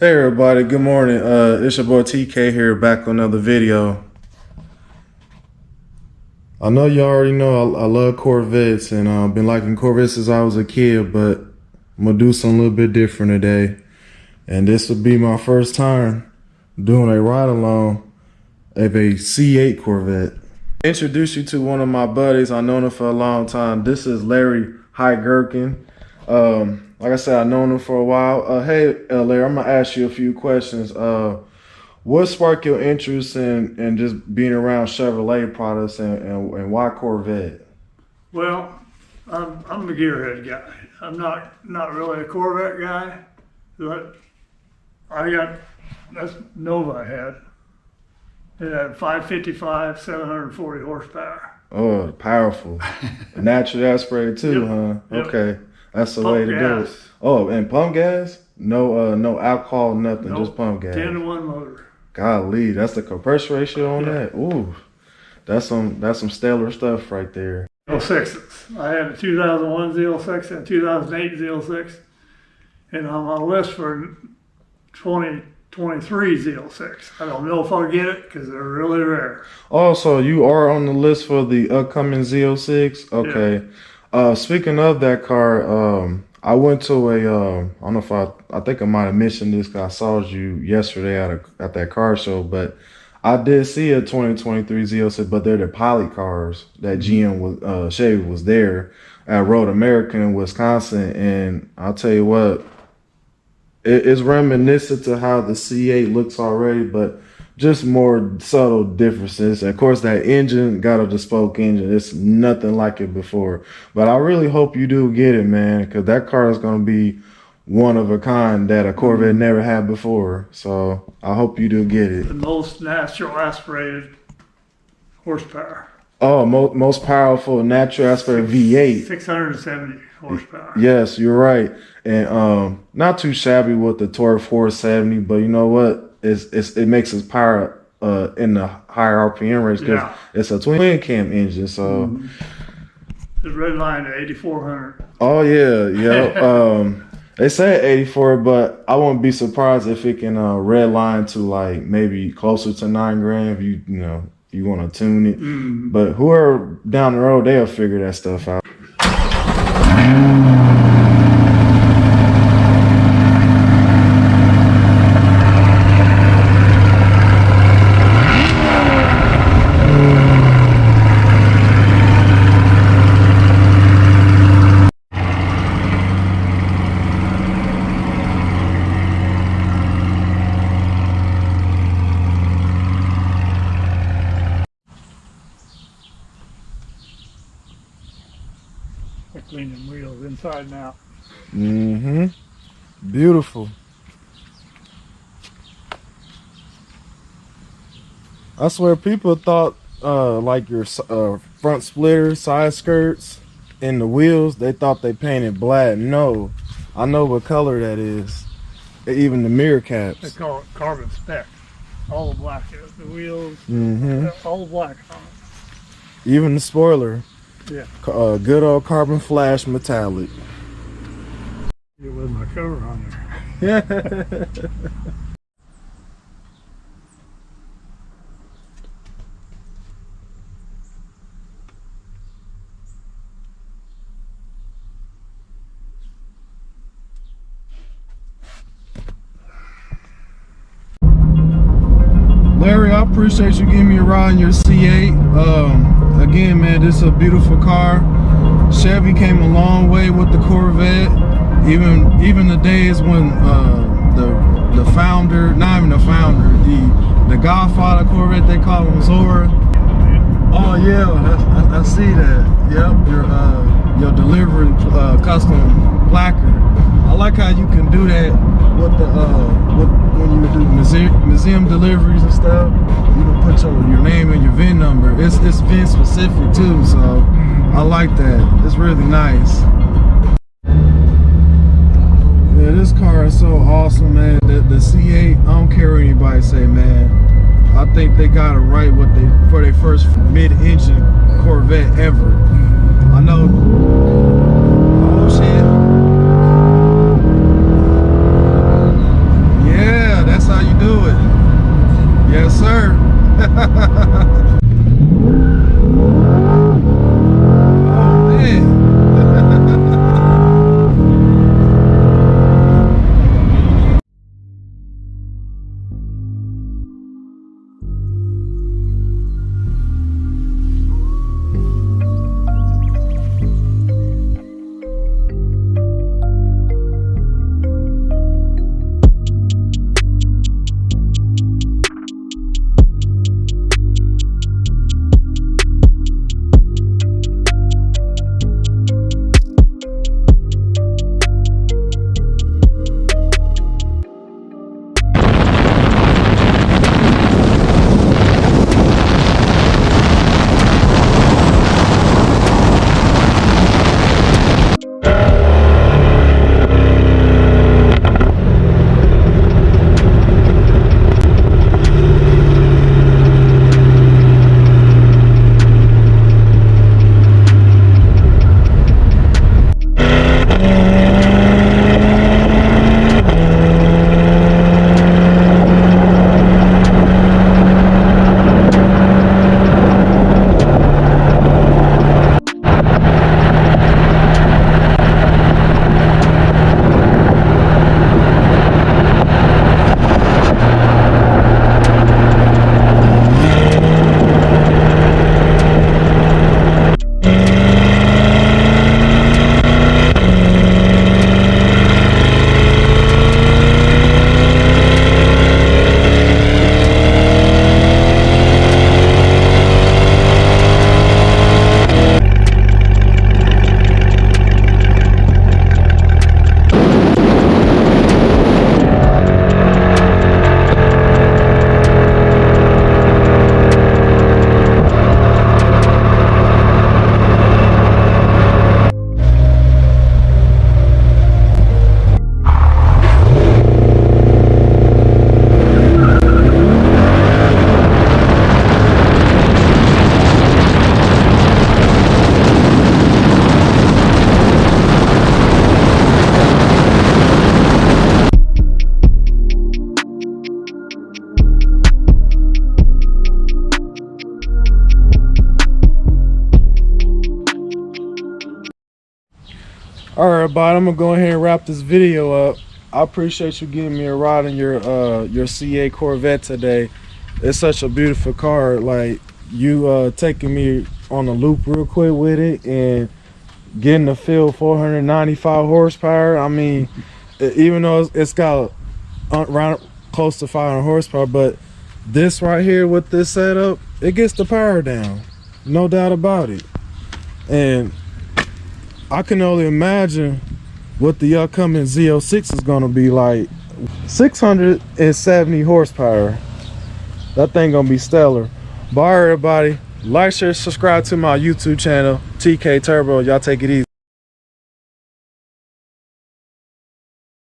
Hey everybody, good morning. It's your boy TK here, back on another video. I know you already know I love Corvettes, and I've been liking Corvettes since I was a kid, but I'm gonna do something a little bit different today. And this will be my first time doing a ride along of a C8 Corvette. Introduce you to one of my buddies. I've known him for a long time. This is Larry Gherkin. Like I said, I've known him for a while. Hey, Larry, I'm gonna ask you a few questions. What sparked your interest in just being around Chevrolet products, and why Corvette? Well, I'm a gearhead guy. I'm not really a Corvette guy, but that's Nova I had. It had 555, 740 horsepower. Oh, powerful. Naturally aspirated too, Yep. huh? Yep. Okay, that's the Pump way to do it. gas. Oh, and pump gas? No, no alcohol, nothing, Nope. just pump gas. 10-to-1 motor. Golly, that's the compression ratio on Yeah. that. Ooh, that's some stellar stuff right there. Z06s. I had a 2001 Z06 and a 2008 Z06, and I'm on a list for 2023 Z06. I don't know if I'll get it because they're really rare. Also, you are on the list for the upcoming Z06. Okay. Speaking of that car, I went to a I don't know if I think I might have mentioned this because I saw you yesterday at that car show, but I did see a 2023 Z06, but they're the pilot cars that GM was Chevy was there at Road America in Wisconsin, and I'll tell you what, it's reminiscent to how the C8 looks already, but just more subtle differences. Of course, that engine got a bespoke engine. It's nothing like it before. But I really hope you do get it, man, because that car is going to be one of a kind that a Corvette never had before. So I hope you do get it. The most natural aspirated horsepower. Oh, most powerful natural aspirated V8. 670 horsepower. Yes, you're right. And not too shabby with the torque 470, but you know what? It makes its power in the higher RPM range because it's a twin cam engine. So It's red line at 8,400. oh yeah. They say 84, but I wouldn't be surprised if it can red line to like maybe closer to $9,000 if you want to tune it. But whoever down the road, they'll figure that stuff out. They're cleaning wheels inside and out. Beautiful. I swear people thought like your front splitter, side skirts, and the wheels, they thought they painted black. No, I know what color that is. Even the mirror caps. They call it carbon spec. All the black, the wheels, all black on it. Even the spoiler. Yeah. Good old carbon flash metallic. It was my cover on there. Larry, I appreciate you giving me a ride in your C8. Again, man, this is a beautiful car. Chevy came a long way with the Corvette. Even the days when the founder, not even the founder, the godfather Corvette, they call him Zora. Oh yeah, I see that. Yep, your delivery custom placard. I like how you can do that with the when you do museum deliveries and stuff. You can put your name and your VIN number. It's VIN specific too, so I like that. It's really nice. Yeah, this car is so awesome, man. The C8, I don't care what anybody say, man. I think they got it right for their first mid-engine Corvette ever. I know. Oh shit. Yeah. All right, everybody, I'm gonna go ahead and wrap this video up. I appreciate you giving me a ride in your C8 Corvette today. It's such a beautiful car. Like, you taking me on a loop real quick with it and getting the feel. 495 horsepower. I mean, even though it's got around close to 500 horsepower, but this right here with this setup, it gets the power down, no doubt about it. And I can only imagine what the upcoming Z06 is gonna be like. 670 horsepower. That thing gonna be stellar. Bye everybody. Like, share, subscribe to my YouTube channel, TK Turbo. Y'all take it easy.